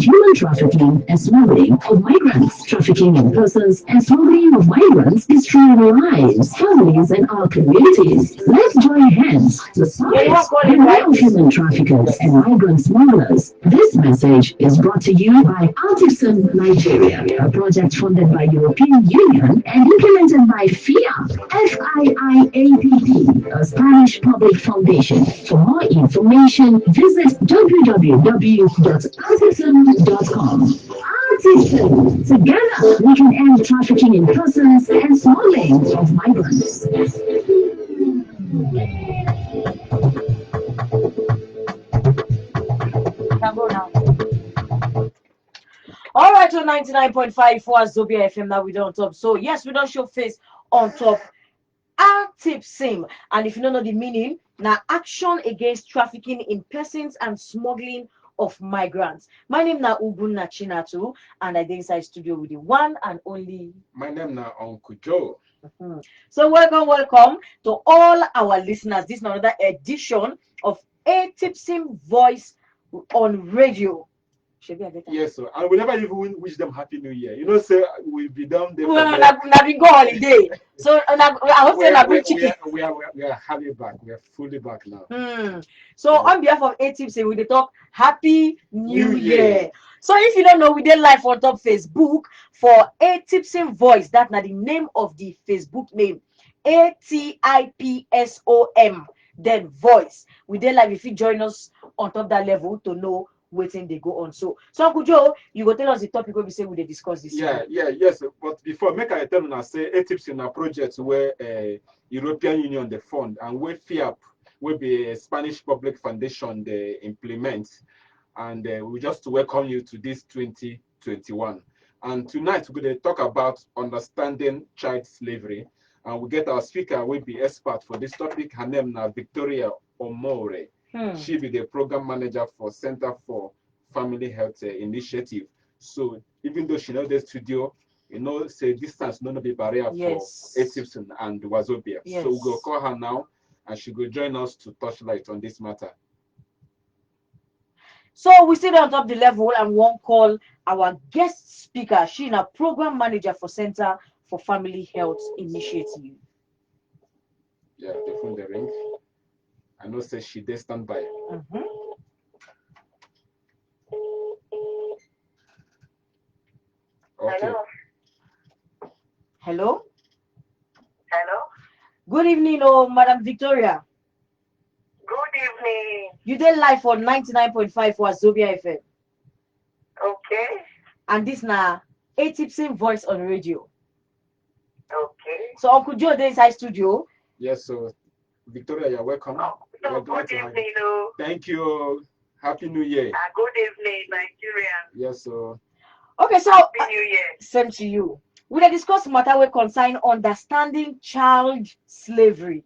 human trafficking and smuggling of migrants. Trafficking in persons and smuggling of migrants destroy lives, families, and our communities. Let's join hands to silence the real human traffickers and migrant smugglers. This message is brought to you by ATIPSOM Nigeria, a project funded by European Union and implemented by FIIAPP, a Spanish public foundation. For more information, visit www.atipsom.com. ATIPSOM. Together, we can end trafficking in persons and smuggling of migrants. All right, so 99.5 for Zobia FM that we don't top. So yes, we don't show face on top. ATIPSOM, and if you don't know the meaning, now action against trafficking in persons and smuggling of migrants. My name na Ugun Nachinatu, and I did inside studio with the one and only. My name na Uncle Joe. So welcome to all our listeners. This is another edition of ATIPSOM Voice on Radio. Yes, sir. And we never even wish them Happy New Year. You know, say we'll be down there. Well, we go holiday. So I hope we are happy back. We are fully back now. So on behalf of ATIPSOM, we talk Happy New Year. So if you don't know, we did live on top Facebook for ATIPSOM Voice. That's not the name of the Facebook name. ATIPSOM. Then Voice. We did live if you join us on top that level to know waiting they go on. So Uncle Joe, you go tell us the topic where we say we discuss this. Yes. But before, make I tell you now, say ATIPSOM a project where European Union the fund and where FIAP will be a Spanish public foundation they implement, and we just welcome you to this 2021. And tonight we're going to talk about understanding child slavery, and we get our speaker will be expert for this topic. Her name now Victoria Omoera. She be the program manager for Center for Family Health Initiative. So even though she knows the studio, you know, say distance not be barrier for ATIPSOM and Wazobia. So we'll go call her now, and she will join us to touch light on this matter. So we sit on top of the level and won't call our guest speaker. She's a program manager for Center for Family Health Initiative. Yeah, the phone the ring. I know say she did stand by. Okay. Hello. Good evening, Madam Victoria. Good evening. You did live for 99.5 for Zobia FM. Okay. And this now ATIPSOM Voice on Radio. Okay. So Uncle Joe is inside studio. Yes, so Victoria, you're welcome. Good evening. Thank you. Happy New Year. Good evening, Nigeria. Yes, sir. Okay, so Happy New Year. Same to you. We will discuss matter we concern understanding child slavery.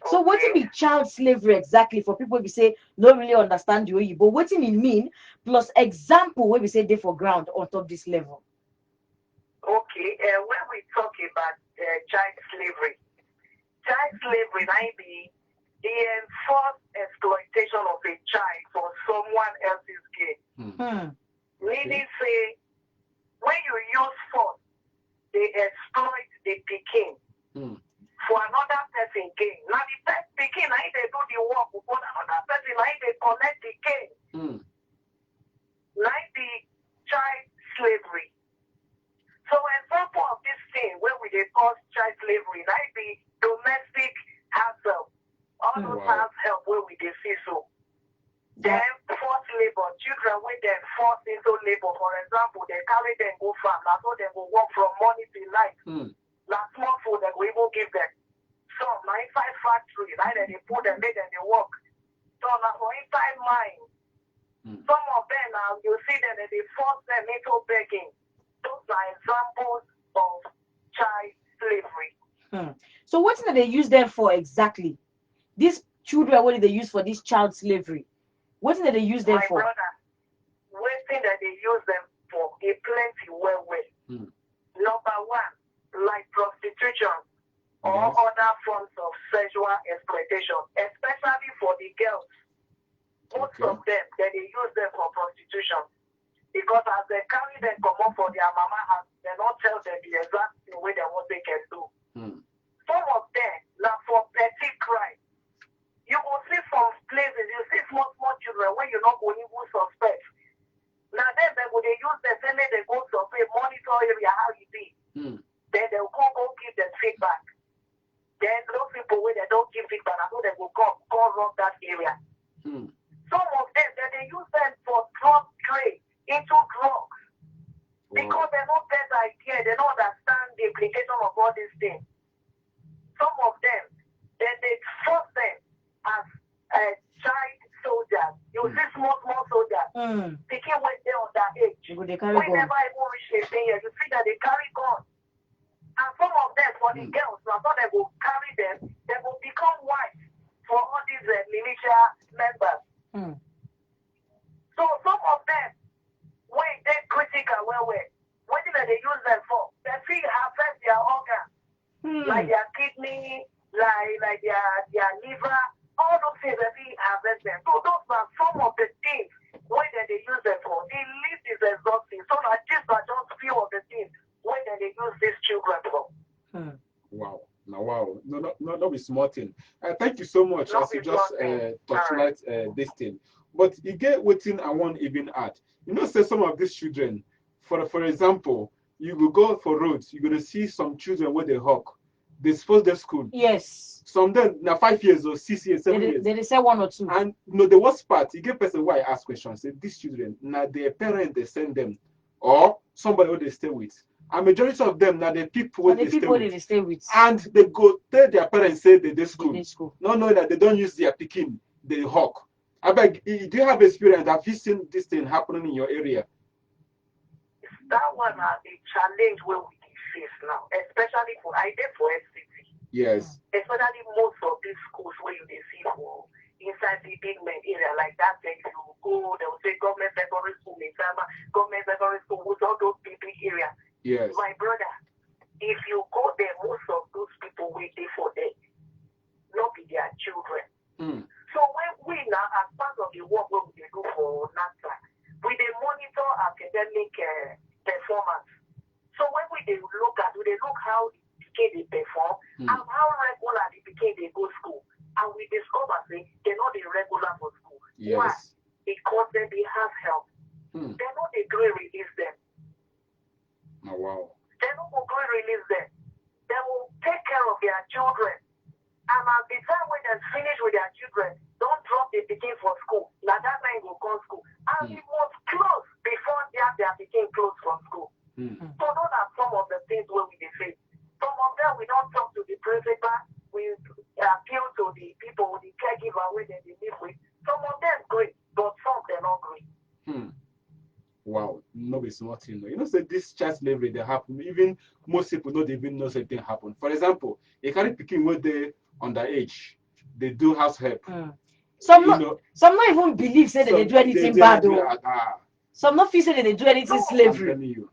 Okay. So what be child slavery exactly for people we say don't really understand the way, but what it mean plus example where we say they for ground on top this level. Okay, when we talk about child slavery might be the enforced exploitation of a child for someone else's gain. Meaning say when you use force, they exploit the pikin for another person gain. Now the first pikin, now they do the work, but another person, now they collect the gain. Like the child slavery. So example of this thing where we cause child slavery, like the domestic house help, all those house help where we see so. Then forced labor, children when they forced into labor, for example, they carry them go farm, now so they go work from morning till night. Last small food they go even give them. Some now inside factory, right? They put them, make them they work. So now for inside mine. Some of them now you see them and they force them into begging. Those are examples of child slavery. So what did they use them for exactly? These children, what did they use for this child slavery? What did they use them for? My brother, one thing that they use them for is plenty well. Number one, like prostitution or other forms of sexual exploitation, especially for the girls. Most of them, that they use them for prostitution. Because as they carry them come up for their mama house, they don't tell them the exact thing where they what they can do. Some of them, now for petty crime, you will see some places, you see small children when you're not going to suspect. Now then they will use the same they go survey, monitor area how you be. Then they will go give them feedback. Then those people when they don't give feedback, I know they will go run that area. Some of them they use them for drug trade into drugs. Because they don't get the idea, they don't understand the implication of all these things. Some of them, then they force them as child soldiers. You see small soldiers. Picking when they're on that age. Whenever even reach 18 years, you see that they carry guns. And some of them, for the girls, now so they will carry them, they will become wives for all these militia members. So some of them, when they critical, what do they use them for? They feel affect their organs. Like their kidney, like their liver, all those things that we harvest them. So those are some of the things when they use them for. The list is exhausting. So like these are just few of the things when they use these children for. Wow. Now, wow. No, be small thing. Thank you so much as you just touchlight this thing. But you get what thing I want even add. You know, say some of these children, for example, you will go for roads, you're gonna see some children where they hawk. They suppose their school. Yes. Some then now 5 years or 6 years, 7 years. They say 1 or 2. And you know the worst part, you get person why I ask questions. Say these children, now their parents they send them, or somebody who they stay with. And majority of them now the people where they stay with. And they go tell their parents say they school. Not knowing that they don't use their picking, they hawk. I beg, do you have experience? Have you seen this thing happening in your area? That one are the challenge where we face now, especially for FCT. Yes. Especially most of these schools where you see for inside the big main area like that. Then you go, they will say government secondary school in Sama, government secondary school with all those big areas. Yes. My brother, if you go there, most of those people waiting for them, not be their children. So when we now, as part of the work what we do for NASA, we they monitor academic performance. So when we they look how the kid they perform and how regular the kid they go school, and we discover say they're not regular for school. Yes. Why? Because they have help. They're not a great release them. Oh, wow. They don't go release them. They will take care of their children. And at the time when they finish with their children, don't drop the picking for school. Now that time will come school. And it was close before they have their picking close from school. So those are some of the things where we face. Some of them we don't talk to the principal. We appeal to the people, the caregiver where they live with. Some of them great, but some they're not great. Wow, no be small thing. You know, say this child slavery they happen. Even most people don't even know something happen. For example, a carry picking where they underage, they do house help. Some not even believe say that they do anything bad though. Some not feel say that they do anything slavery. I'm telling you.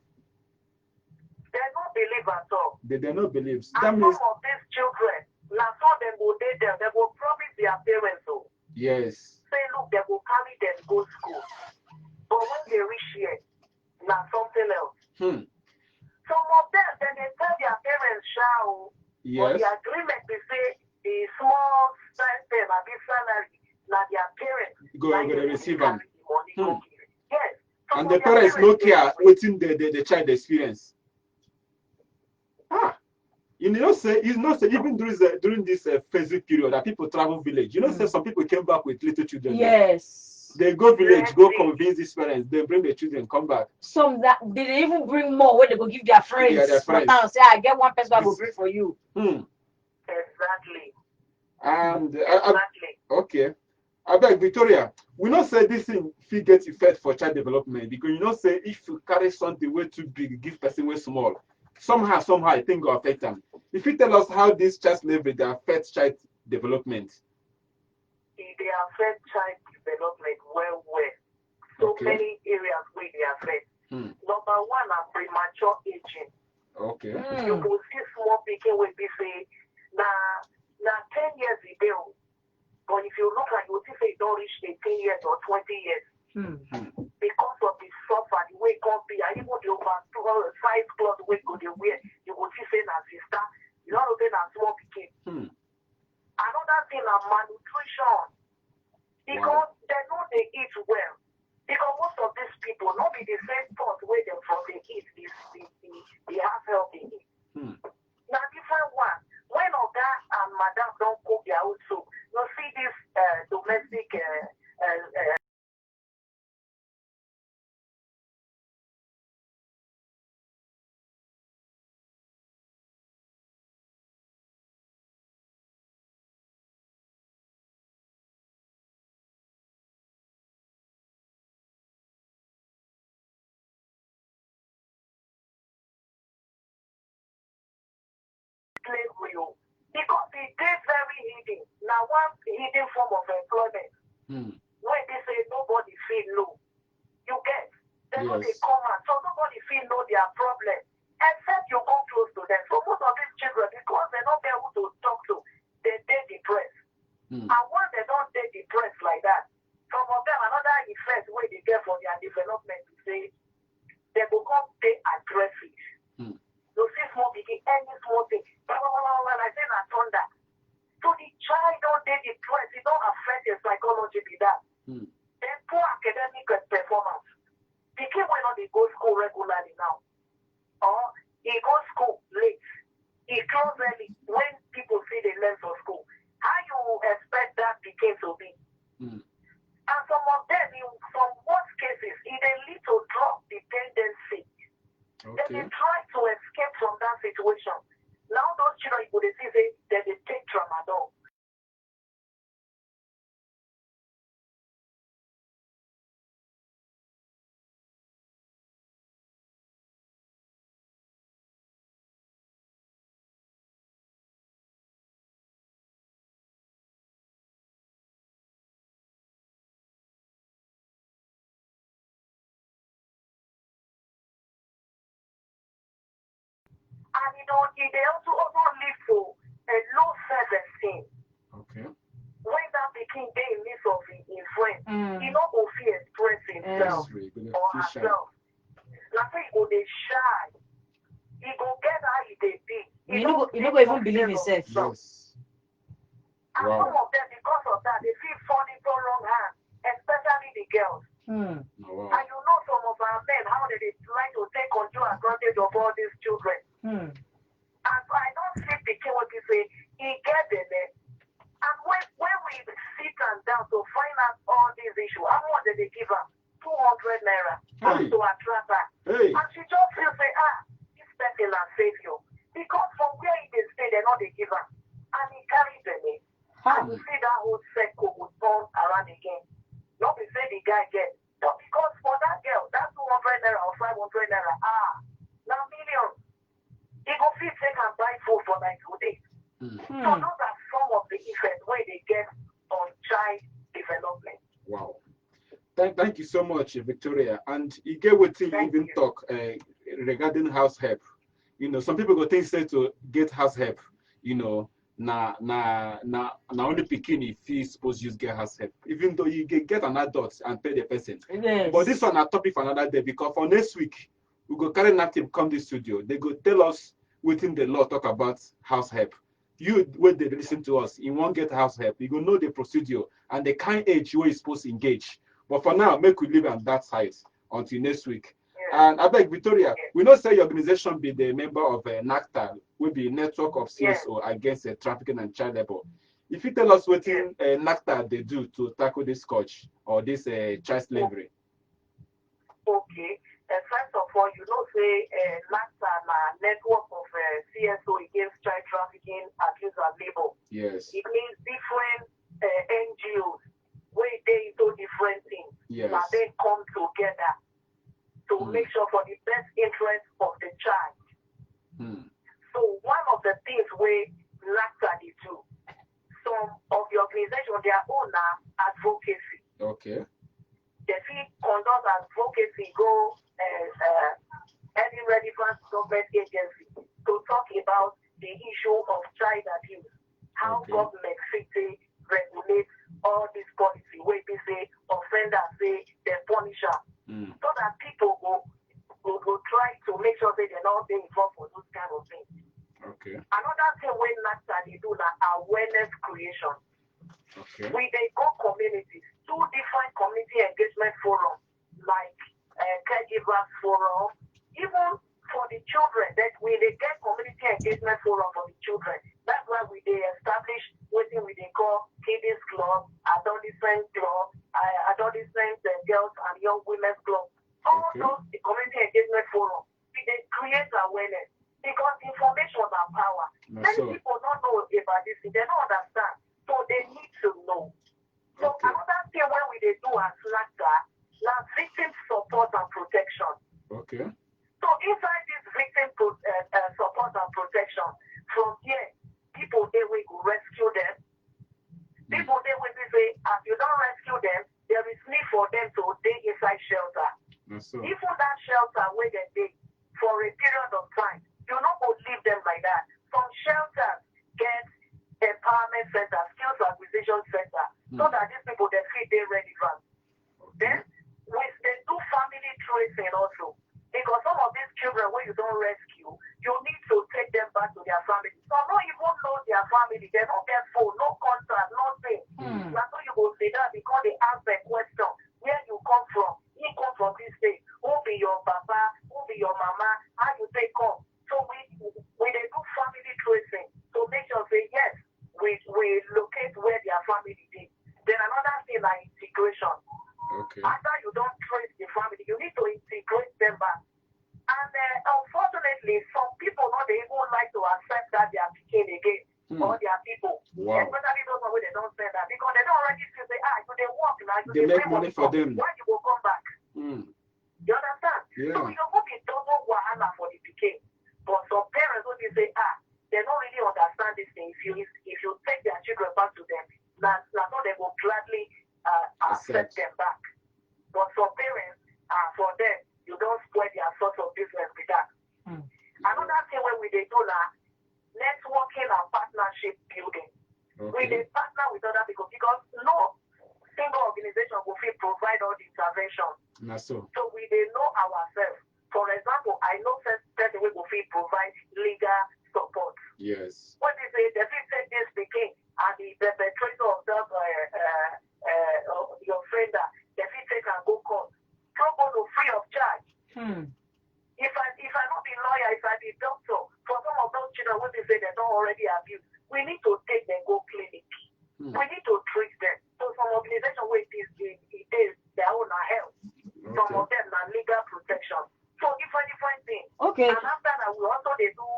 They don't believe at all. They not believe. And That means some of these children, now some them go date them, they will promise their parents though. yes. Say look, they will carry them go school. But when they reach here, now something else. Some of them, then they tell their parents, shall Yes. the agreement they say the small stipend and the salary, now their parents Go receive them. Yes. And the parents no care waiting the child experience. You know, say even during this phasic period that people travel village. You know, say some people came back with little children. Yes. They go village, go convince these parents. They bring their children, come back. Some that they even bring more when they go give their friends. Yeah, their friends. For town, say I get one person I will pray for you. Exactly. And Exactly. okay. I beg Victoria, we not say this thing fit get effect for child development because you know say if you carry something way too big, give person way small, somehow I think will affect them. If you tell us how this child slavery they affect child development. They affect child development well. So many areas where they affect. Number one are premature aging. Okay. You will see small picking when they say now 10 years ago. But if you look at you will see say don't reach 18 years or 20 years. Because of the suffer, the people, not be the same spot where them from the east, the half help the east. Now different one. When Oga and Madam don't cook their own soup, you see this domestic slavery, because it is very hidden. Now one hidden form of employment. When they say nobody feel low, you get they know they come out, so nobody feel know their problem, except you go close to them. So most of these children, because they're not able to talk to, they depressed. And once they don't get depressed like that, some of them another effect where they get for their development to say they become they aggressive. You see small begin any small thing. When I say that thunder. So the child don't get depressed, it don't affect their psychology with that. Then poor academic performance. The kid why not they go school regularly now. Or he go school late. He close early when people see they learn for school. How you expect that the case to be? And some of them, in some worst cases, it they lead to drug dependency. They try to escape from that situation. Now those children, you could see that they take tramadol. And they also live to a low self-esteem. When that became they in midst of his friend, he not go fear express himself or herself. Now say he go they shy. He go get how he they be. You don't go even believe himself. And some of them, because of that, they feel falling so wrong hands, especially the girls. And you know some of our men, how they try to take control advantage of all these children. And so I don't see the kid what you say, he get in there. And when we sit and down to find out all these issues, how much did they give her? 200 naira to attract her. And she just feels say, this person will save you. Because from where he is stay, they're not they give her. And he carries the name. And you see that whole circle would turn around again. Not be say the guy get. But because for that girl, that 200 naira or 500 naira, now millions. He go fit take and buy food for like 2 days. So those are some of the effects where they get on child development. Wow. Thank you so much, Victoria. And you get what you even talk regarding house help. You know, some people go think say to get house help, you know, na only picking if he's supposed to use get house help. Even though you get an adult and pay the person. But this one a topic for another day, because for next week we go carry napkin come this studio. They go tell us within the law talk about house help. You when they listen to us, you won't get house help. You go know the procedure and the kind age where you're supposed to engage. But for now, make we leave on that side until next week. And I beg Victoria, we know say your organization be the member of NACTA, will be network of CSO against trafficking and child labor. If you tell us what NACTA they do to tackle this scourge or this child slavery. Okay. First of all, you know, say NACTA a network of CSO against child trafficking, abuse, and labor. Yes. It means different NGOs where they do different things. Yes. And they come together to make sure for the best interest of the child. So one of the things where NACTA they do, some of the organization, their own advocacy. Okay. They feel conduct advocacy go any relevant government agency to talk about the issue of child abuse, how government fit regulate all this policy where they say offenders say they punish her, so that people go try to make sure that they're not being involved for those kind of things. Okay. Another thing when NACTA they do that awareness creation. Okay. We they go communities, 2 different community engagement forums like caregivers forum, even for the children, that we they get community engagement forum for the children. That's why we they establish what we they call kiddies club, adolescent club, adolescent girls and young women's club. All those the community engagement forum, they create awareness because information are power. Many people don't know about this, they don't understand, so they need to know. So another thing when we they do as LACTA, now victim support and protection. Okay. So inside this victim support and protection, from here, people they will rescue them. People they will say, as you don't rescue them, there is need for them to stay inside shelter. Even that shelter where they stay for a period of time, you not go leave them like that. Some shelters get empowerment center, skills acquisition center, so that these people they feel they relevant. Then they do family tracing also. Because some of these children, when you don't rescue, you need to take them back to their family. Some don't even know their family. They don't get phone, no contact, nothing. That's why you go say that because they ask the question, where you come from? You come from this state. Who be your papa? Who be your mama? How you say come? So we they do family tracing to make sure say yes, we locate where their family is. Then another thing like integration. After you don't trace the family, you need to integrate them back. And unfortunately, some people not they even like to accept that they are picking again or their people. Especially those who they don't say that because they don't already feel say, they work now. They make money for them. Why you will come back? You understand? Yeah. So you're going to be double wahala for the picking. But some parents will say, they don't really understand this thing. If you take their children back to them, that's not they will gladly accept them back. But for parents, for them, you don't spoil their source of business with that. Another thing when we do now, networking and partnership building. We they partner with other people because no single organization will provide all the intervention. So we they know ourselves. For example, I know certain we will provide legal support. Yes. What they say, they take this speaking and the perpetrator of that your offender, they take and go court. Pro bono free of charge. If I not be lawyer, if I be doctor, for some of those children what they say they don't already abuse, we need to take them go clinic. We need to treat them. So some organization where it is their own health. Some of them are legal protection. So different things. And after that we also they do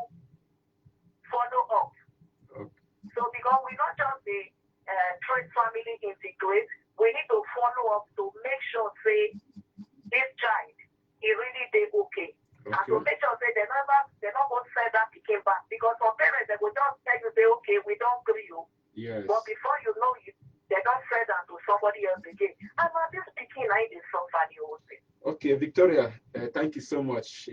follow up. So because we not just the trade family integrate, we need to follow up to make sure say this child he really did okay. And to make sure say they're not going to send that picking back because some parents they will just tell you say okay we don't agree you. Yes. But before you know it, they don't send that to somebody else again. And now this picking I did somebody else. Okay, Victoria, thank you so much.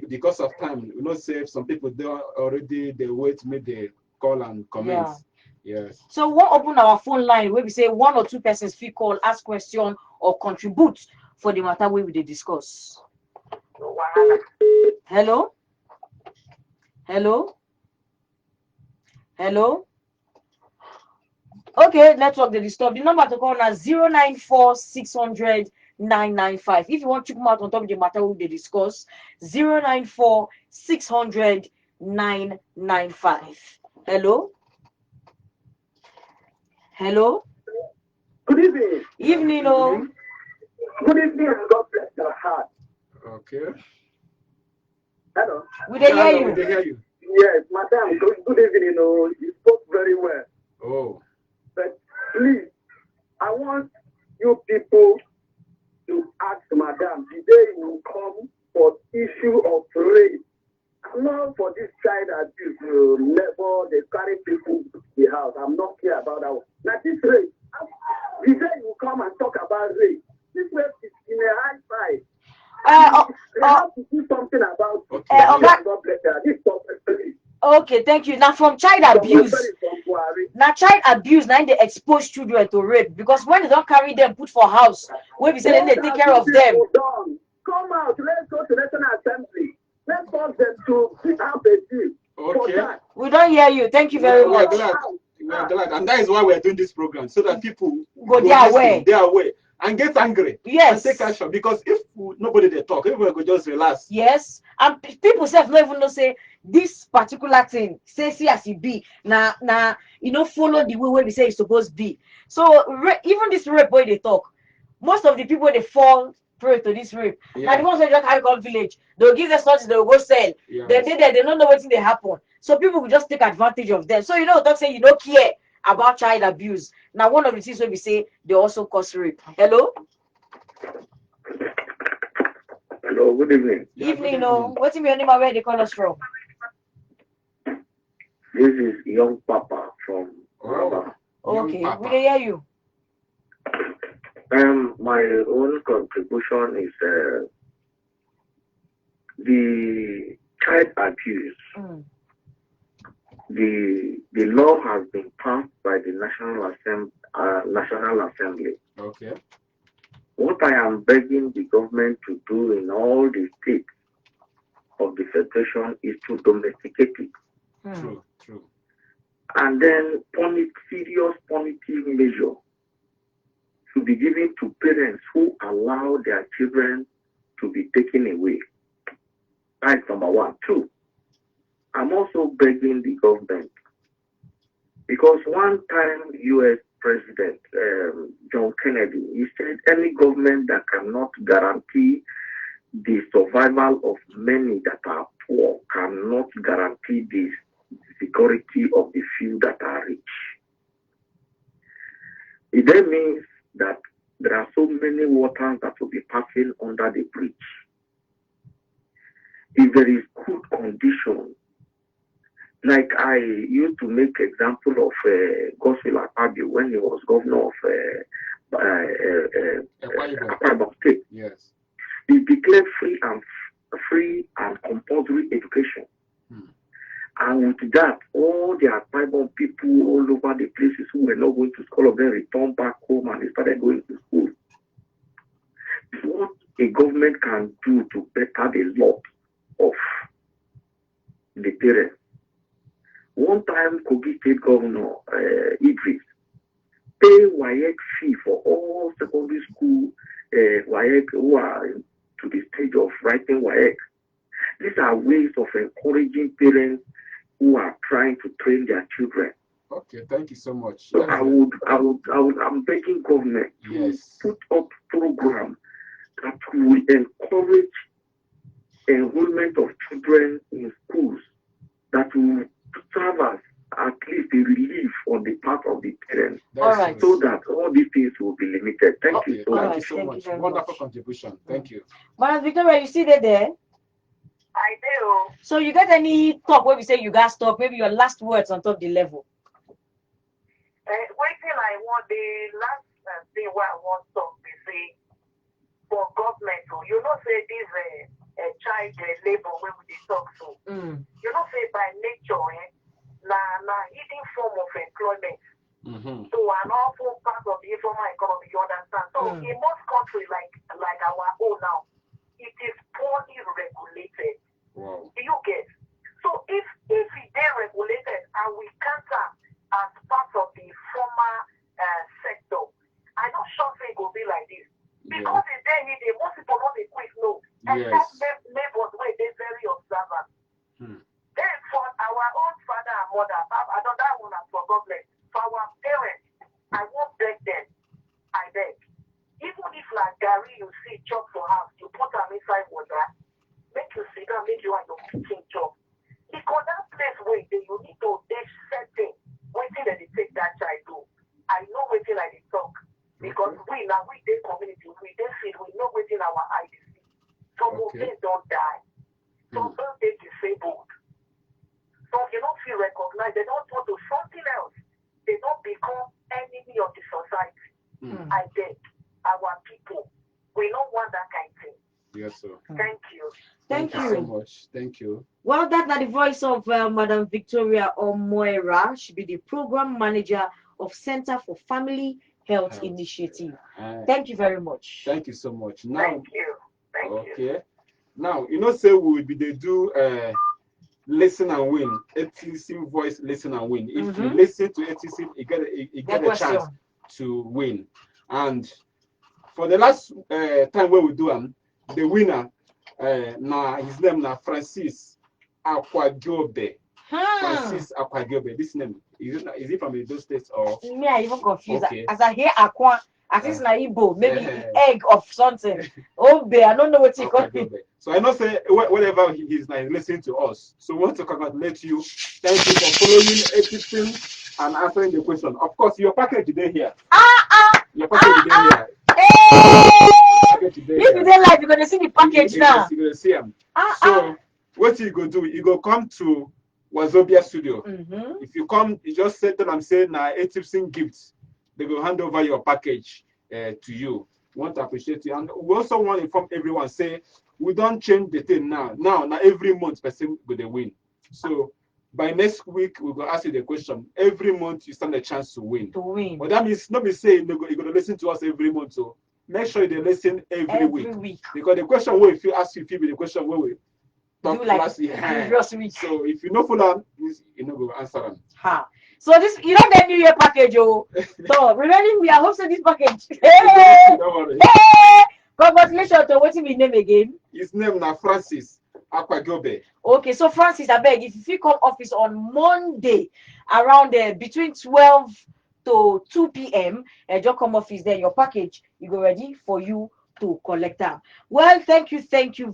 Because of time, we not say some people they already they wait to make the call and comments. Yes. So we'll open our phone line where we say one or two persons feel call, ask question or contribute for the matter we will discuss. Hello? Hello? Hello? Okay, network they disturb. The number to call now 094 600 995. If you want to come out on top of the matter we will discuss, 094 600 995. Hello? Hello? Good evening. Evening, oh. Good evening and God bless your heart. Okay. Hello. We dey hear you. We hear you. Yes, madam, good evening. Oh, you spoke very well. Oh. But please, I want you people to ask madam the day you will come for issue of rape. Not for this child abuse, level, they carry people to the house. I'm not clear about that one. Now this rape, the day you come and talk about rape, this rape is in a high side. They have to do something about it. God bless her. This is okay, thank you. Now from child abuse. Now child abuse, now they expose children to rape because when they don't carry them put for house, where we say then they take care of them. Come out, let's go to National Assembly. Let's force them to have a deal. Okay. We don't hear you. Thank you very much. We are glad. And that is why we are doing this program, so that people go their way. Their way. and get angry. Yes. And take action. Because if nobody they talk, everybody could just relax. Yes, and people self not even know say this particular thing say see as it be now follow the way we say it's supposed to be. So even this rape where they talk, most of the people they fall prey to this rape. Now the ones that just carry come village, they'll give them something, they'll go sell. Yes. They don't know what they happen. So people will just take advantage of them. So don't say you don't care about child abuse. Now one of the things where we say they also cause rape. Hello? Hello, good evening. Evening, what's your name and where they call us from? This is Young Papa from Raba. Okay, we can hear you. My own contribution is the child abuse. The law has been passed by the National Assembly. Okay. What I am begging the government to do in all the states of the federation is to domesticate it. True. And then serious punitive measure to be given to parents who allow their children to be taken away. That's number one. Two, I'm also begging the government, because one time U.S. President John Kennedy, he said any government that cannot guarantee the survival of many that are poor cannot guarantee the security of the few that are rich. It then means that there are so many waters that will be passing under the bridge. If there is good condition, like I used to make example of Godswill Akpabio when he was governor of Akwa Ibom State. Yes. He declared free and compulsory education. And with that, all the Akwa Ibom people all over the places who were not going to school, all of them returned back home and they started going to school. It's what a government can do to better the lot of the parents. One time, Kogi State Governor Idris paid WAEC fee for all secondary school WAEC who are to the stage of writing WAEC. These are ways of encouraging parents who are trying to train their children. Okay, thank you so much. So I'm begging government to put up programs that will encourage enrollment of children in schools, that will serve as at least a relief on the part of the parents, so that all these things will be limited. Thank you so much. Thank you so much. Wonderful contribution. Thank you. Madam Victoria, you see that there? I do. So you got any talk where we say you guys talk? Maybe your last words on top of the level. Waiting, I want the last thing where I want to talk to say for government. You know, say this child labor where we talk to. You know, say by nature, na hidden form of employment. So an awful part of the informal economy, you understand? So in most countries like our own now, it is poorly regulated. Wow. Do you get? So if it is regulated and we counter as part of the formal sector, I not sure it will be like this. Because it's there, most people not be quick no. And that neighbors where they very observant. Then for our own father and mother, I don't that one for government. For our parents, I won't beg them. I beg. Even if like Gary you see chop for house, you put them inside water, make you sit down, make you and your kitchen chop. Because that place where you need to they setting, waiting that they take that child to. I know waiting like they talk. Because we they community, we they feel we know waiting our eyes. Some of them don't die. Some don't get disabled. Some you don't feel recognized, they don't want to something else. They don't become enemy of the society. I beg our people. We don't want that kind of thing. Yes, sir. Thank you. Thank you so much. Thank you. Well, that's not the voice of Madam Victoria Omoera. She be the program manager of Center for Family Health Initiative. Thank you very much. Thank you so much. Now, Thank you. Thank you. Now, you know, say we will be they do listen and win. ATIPSOM voice listen and win. If you listen to ATIPSOM, you get a chance to win. And for the last time where we do the winner, his name na Francis Akwagobe. Francis Akwagobe. This name is it from those states or? Me, I even confused. Okay. As I hear Aqua, I think it's na Igbo, maybe egg of something. Obe, I don't know what you call it. So I know say whatever he's now listening to us. So we want to congratulate you. Thank you for following everything and answering the question. Of course, your package today here. Your package today here. If you don't like, you're gonna see the package now. You're gonna see them. So what you go do? You go come to Wazobia Studio. If you come, you just say to them, say na ATIPSOM gifts. They will hand over your package to you. We want to appreciate you, and we also want to inform everyone. Say we don't change the thing now. Now every month person will win. So by next week we will ask you the question. Every month you stand a chance to win. But that means not be saying you're going to listen to us every month. So make sure they listen every week. Because the question will if you ask you, be the question where we talk last year. Previous week. So if you know for that, you know go answer them. So this, you don't get New Year package, oh. So remaining, we are hosting this package. Don't worry. Congratulations to what's his name again? His name na Francis Akwagobe. Okay, so Francis, I beg, if you come office on Monday around between 12 to 2 p.m., just come office there, your package, you go ready for you to collect them. Well, thank you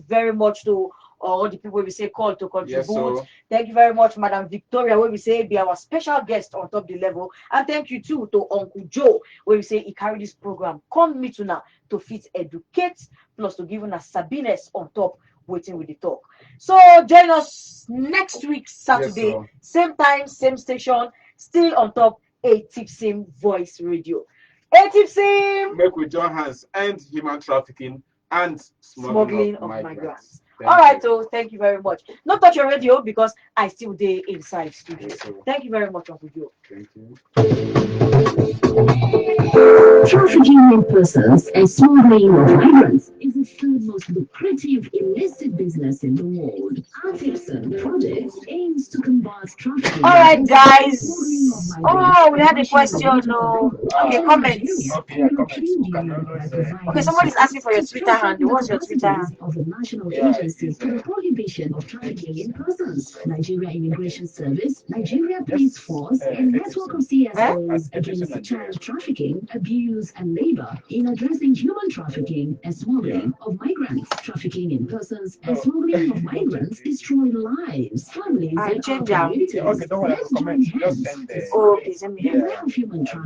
very much to all the people we say call to contribute. Yes, thank you very much, Madam Victoria, where we say be our special guest on top the level. And thank you too to Uncle Joe, where we say he carry this program. Come meet now to fit educate, plus to give us sabiness on top, waiting with the talk. So join us next week, Saturday, Yes, same time, same station, still on top ATIPSOM Voice Radio. ATIPSOM! Make we join hands and human trafficking and smuggling of migrants. All right, so thank you very much. Not touch your radio because I still day inside studio. Yes, thank you very much, Uncle Joe. Thank you. Trafficking in persons and smuggling of migrants is the third most lucrative illicit business in the world. ATIPSOM project aims to combat trafficking. All right, guys. Oh, we had a question. No. Okay, comments. Okay, somebody's asking for your Twitter handle. What's your Twitter handle? Of the National Agency for the Prohibition of Trafficking in Persons, Nigeria Immigration Service, Nigeria Police Force, and network of CSOs against child trafficking, abuse, and labor in addressing human trafficking and smuggling of migrants. Trafficking in persons and smuggling of migrants destroy lives, families, and communities. Let's join hands to stop the spread of human trafficking.